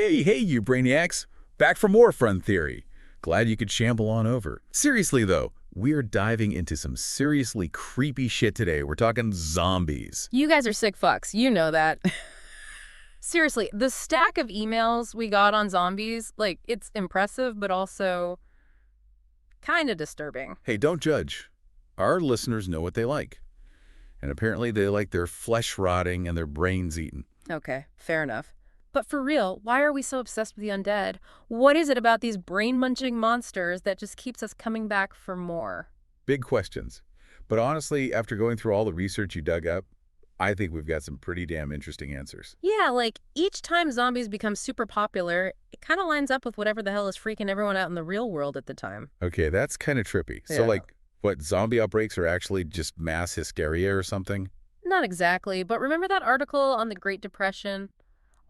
Hey, you brainiacs! Back for more fun theory. Glad you could shamble on over. Seriously, though, we're diving into some seriously creepy shit today. We're talking zombies. You guys are sick fucks. You know that. Seriously, the stack of emails we got on zombies, like, it's impressive, but also kind of disturbing. Hey, don't judge. Our listeners know what they like. And apparently they like their flesh rotting and their brains eaten. Okay, fair enough. But for real, why are we so obsessed with the undead? What is it about these brain-munching monsters that just keeps us coming back for more? Big questions. But honestly, after going through all the research you dug up, I think we've got some pretty damn interesting answers. Yeah, like, each time zombies become super popular, it kind of lines up with whatever the hell is freaking everyone out in the real world at the time. Okay, that's kind of trippy. So, Yeah. what, zombie outbreaks are actually just mass hysteria or something? Not exactly, but remember that article on the Great Depression?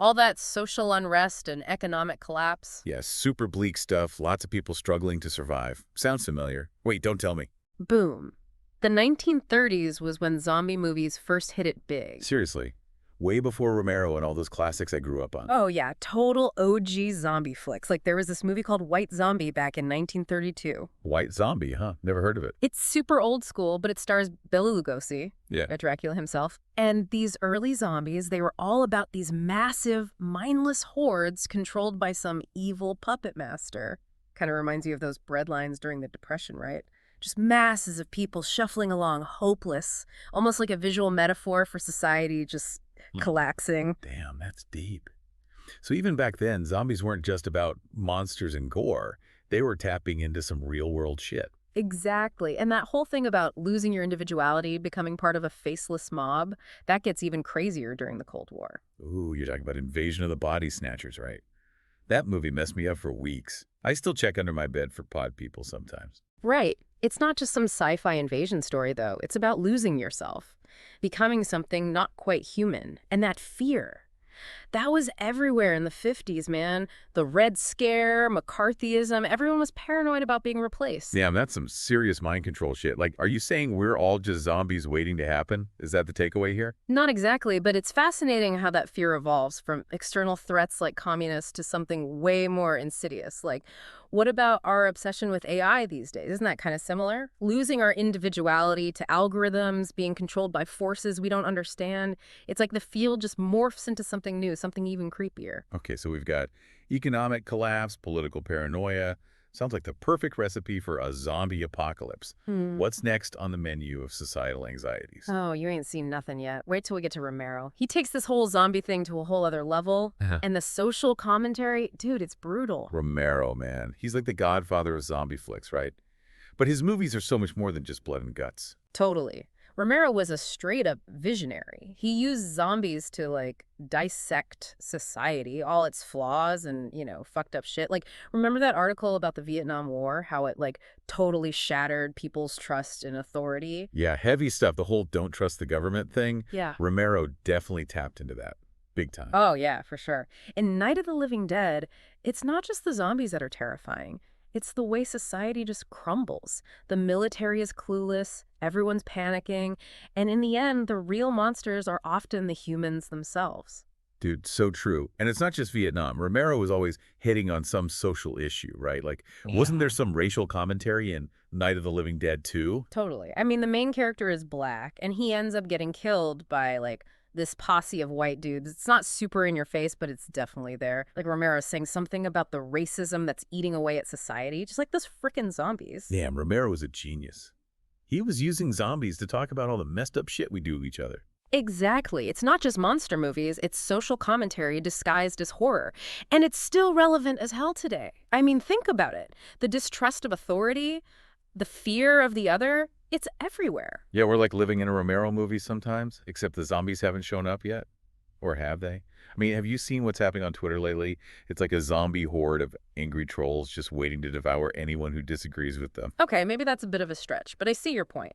All that social unrest and economic collapse? Yes, super bleak stuff, lots of people struggling to survive. Sounds familiar. Wait, don't tell me. Boom. The 1930s was when zombie movies first hit it big. Seriously, way before Romero and all those classics I grew up on. Oh yeah, total OG zombie flicks. Like there was this movie called White Zombie back in 1932. White Zombie, huh? Never heard of it. It's super old school, but it stars Bela Lugosi, Yeah. Dracula himself. And these early zombies, they were all about these massive, mindless hordes controlled by some evil puppet master. Kind of reminds you of those breadlines during the Depression, right? Just masses of people shuffling along, hopeless, almost like a visual metaphor for society just collapsing. Damn, that's deep. So even back then, zombies weren't just about monsters and gore. They were tapping into some real-world shit. Exactly. And that whole thing about losing your individuality, becoming part of a faceless mob, that gets even crazier during the Cold War. Ooh, you're talking about Invasion of the Body Snatchers, right? That movie messed me up for weeks. I still check under my bed for pod people sometimes. Right. It's not just some sci-fi invasion story, though. It's about losing yourself, becoming something not quite human, and that fear. That was everywhere in the 50s, man. The Red Scare, McCarthyism, everyone was paranoid about being replaced. Damn, that's some serious mind control shit. Like, are you saying we're all just zombies waiting to happen? Is that the takeaway here? Not exactly, but it's fascinating how that fear evolves from external threats like communists to something way more insidious. Like, what about our obsession with AI these days? Isn't that kind of similar? Losing our individuality to algorithms, being controlled by forces we don't understand. It's like the field just morphs into something new, something even creepier. Okay, so we've got economic collapse, political paranoia. Sounds like the perfect recipe for a zombie apocalypse. What's next on the menu of societal anxieties? Oh, you ain't seen nothing yet. Wait till we get to Romero. He takes this whole zombie thing to a whole other level. And the social commentary, dude, it's brutal. Romero, man. He's like the godfather of zombie flicks, right? But his movies are so much more than just blood and guts. Totally. Romero was a straight-up visionary. He used zombies to, like, dissect society, all its flaws and, fucked up shit. Like, remember that article about the Vietnam War? How it, like, totally shattered people's trust in authority? Yeah, heavy stuff. The whole don't trust the government thing. Yeah. Romero definitely tapped into that. Big time. Oh, yeah, for sure. In Night of the Living Dead, it's not just the zombies that are terrifying. It's the way society just crumbles. The military is clueless, everyone's panicking, and in the end, the real monsters are often the humans themselves. Dude, so true. And it's not just Vietnam. Romero was always hitting on some social issue, right? Like, wasn't there some racial commentary in Night of the Living Dead too? Totally. I mean, the main character is black, and he ends up getting killed by, like, this posse of white dudes. It's not super in your face, but it's definitely there. Like Romero's saying something about the racism that's eating away at society, just like those frickin' zombies. Damn, Romero was a genius. He was using zombies to talk about all the messed up shit we do to each other. Exactly. It's not just monster movies, it's social commentary disguised as horror. And it's still relevant as hell today. I mean, think about it. The distrust of authority, the fear of the other, it's everywhere. Yeah, we're like living in a Romero movie sometimes, except the zombies haven't shown up yet. Or have they? I mean, have you seen what's happening on Twitter lately? It's like a zombie horde of angry trolls just waiting to devour anyone who disagrees with them. Okay, maybe that's a bit of a stretch, but I see your point.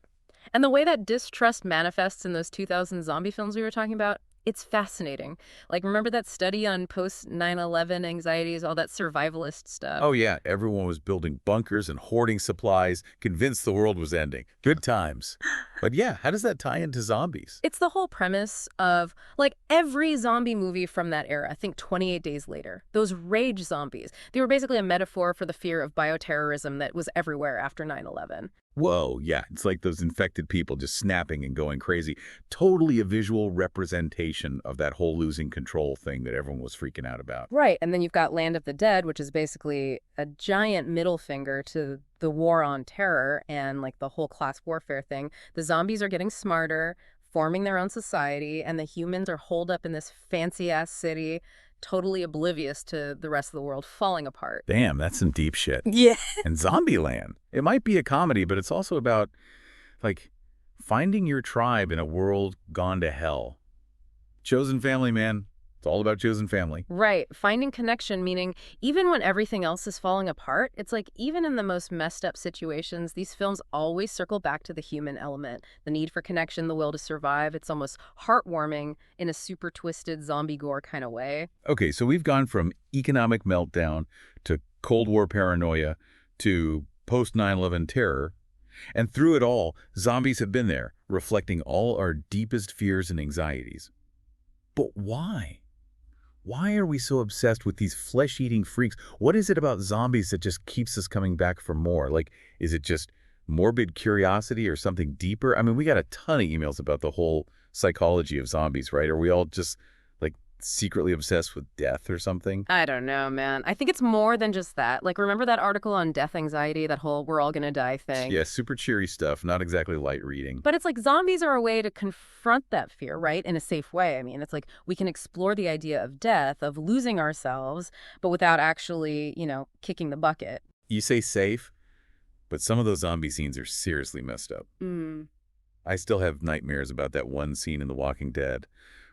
And the way that distrust manifests in those 2000 zombie films we were talking about, It's fascinating. Like, remember that study on post-9/11 anxieties, all that survivalist stuff? Oh yeah, everyone was building bunkers and hoarding supplies, convinced the world was ending. Good times. But yeah, how does that tie into zombies? It's the whole premise of, like, every zombie movie from that era. I think 28 Days Later. Those rage zombies. They were basically a metaphor for the fear of bioterrorism that was everywhere after 9/11. Whoa, yeah, it's like those infected people just snapping and going crazy. Totally a visual representation of that whole losing control thing that everyone was freaking out about. Right, and then you've got Land of the Dead, which is basically a giant middle finger to the war on terror and, like, the whole class warfare thing. The zombies are getting smarter, forming their own society, and the humans are holed up in this fancy-ass city, totally oblivious to the rest of the world falling apart. Damn, that's some deep shit. Yeah. And Zombieland, it might be a comedy, but it's also about, like, finding your tribe in a world gone to hell. Chosen family, man. It's all about chosen family. Right. Finding connection, meaning even when everything else is falling apart, it's like even in the most messed up situations, these films always circle back to the human element, the need for connection, the will to survive. It's almost heartwarming in a super twisted zombie gore kind of way. Okay, so we've gone from economic meltdown to Cold War paranoia to post-9/11 terror. And through it all, zombies have been there, reflecting all our deepest fears and anxieties. But why? Why are we so obsessed with these flesh-eating freaks? What is it about zombies that just keeps us coming back for more? Like, is it just morbid curiosity or something deeper? I mean, we got a ton of emails about the whole psychology of zombies, right? Are we all just, like, secretly obsessed with death or something? I don't know, man. I think it's more than just that. Like, remember that article on death anxiety, that whole we're all gonna die thing? Yeah, super cheery stuff, not exactly light reading. But it's like zombies are a way to confront that fear, right? In a safe way. I mean, it's like we can explore the idea of death, of losing ourselves, but without actually, kicking the bucket. You say safe, but some of those zombie scenes are seriously messed up. Mm. I still have nightmares about that one scene in The Walking Dead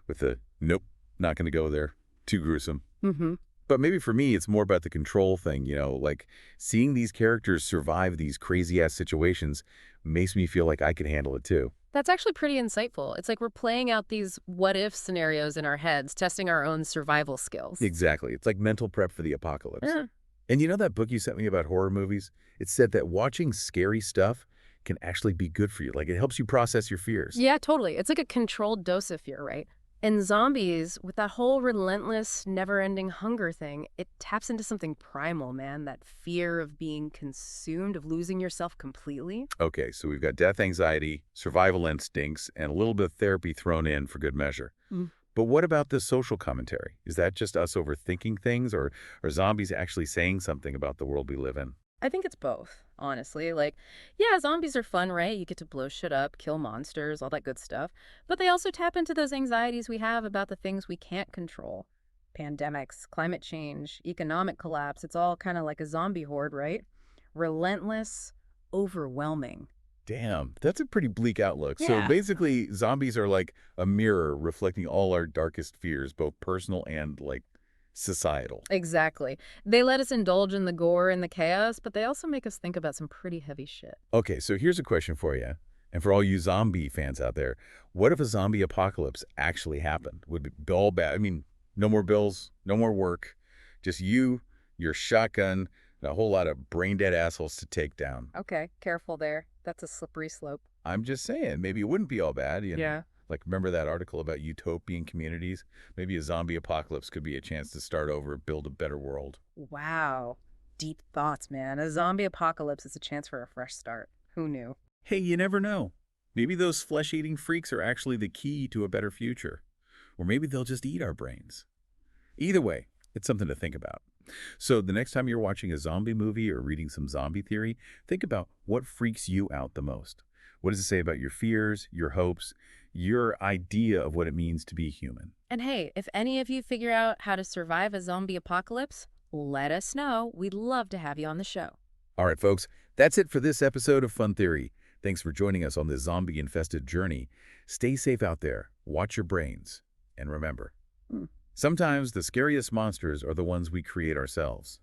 with the, nope, not going to go there. Too gruesome. Mm-hmm. But maybe for me, it's more about the control thing, like seeing these characters survive these crazy-ass situations makes me feel like I could handle it too. That's actually pretty insightful. It's like we're playing out these what-if scenarios in our heads, testing our own survival skills. Exactly. It's like mental prep for the apocalypse. Yeah. And you know that book you sent me about horror movies? It said that watching scary stuff can actually be good for you. Like, it helps you process your fears. Yeah, totally. It's like a controlled dose of fear, right? And zombies, with that whole relentless, never-ending hunger thing, it taps into something primal, man. That fear of being consumed, of losing yourself completely. Okay, so we've got death anxiety, survival instincts, and a little bit of therapy thrown in for good measure. Mm. But what about the social commentary? Is that just us overthinking things, or are zombies actually saying something about the world we live in? I think it's both, honestly. Like, yeah, zombies are fun, right? You get to blow shit up, kill monsters, all that good stuff. But they also tap into those anxieties we have about the things we can't control. Pandemics, climate change, economic collapse. It's all kind of like a zombie horde, right? Relentless, overwhelming. Damn, that's a pretty bleak outlook. So Yeah. basically, zombies are like a mirror reflecting all our darkest fears, both personal and, like, societal. Exactly. They let us indulge in the gore and the chaos, but they also make us think about some pretty heavy shit. Okay, so here's a question for you, and for all you zombie fans out there. What if a zombie apocalypse actually happened? Would it be all bad? I mean, no more bills, no more work, just you, your shotgun, and a whole lot of brain-dead assholes to take down. Okay, careful there. That's a slippery slope. I'm just saying, maybe it wouldn't be all bad. Yeah. Like, remember that article about utopian communities? Maybe a zombie apocalypse could be a chance to start over, build a better world. Wow. Deep thoughts, man. A zombie apocalypse is a chance for a fresh start. Who knew? Hey, you never know. Maybe those flesh-eating freaks are actually the key to a better future. Or maybe they'll just eat our brains. Either way, it's something to think about. So the next time you're watching a zombie movie or reading some zombie theory, think about what freaks you out the most. What does it say about your fears, your hopes, your idea of what it means to be human? And hey, if any of you figure out how to survive a zombie apocalypse, let us know. We'd love to have you on the show. All right, folks, that's it for this episode of Fun Theory. Thanks for joining us on this zombie-infested journey. Stay safe out there, watch your brains, and remember, sometimes the scariest monsters are the ones we create ourselves.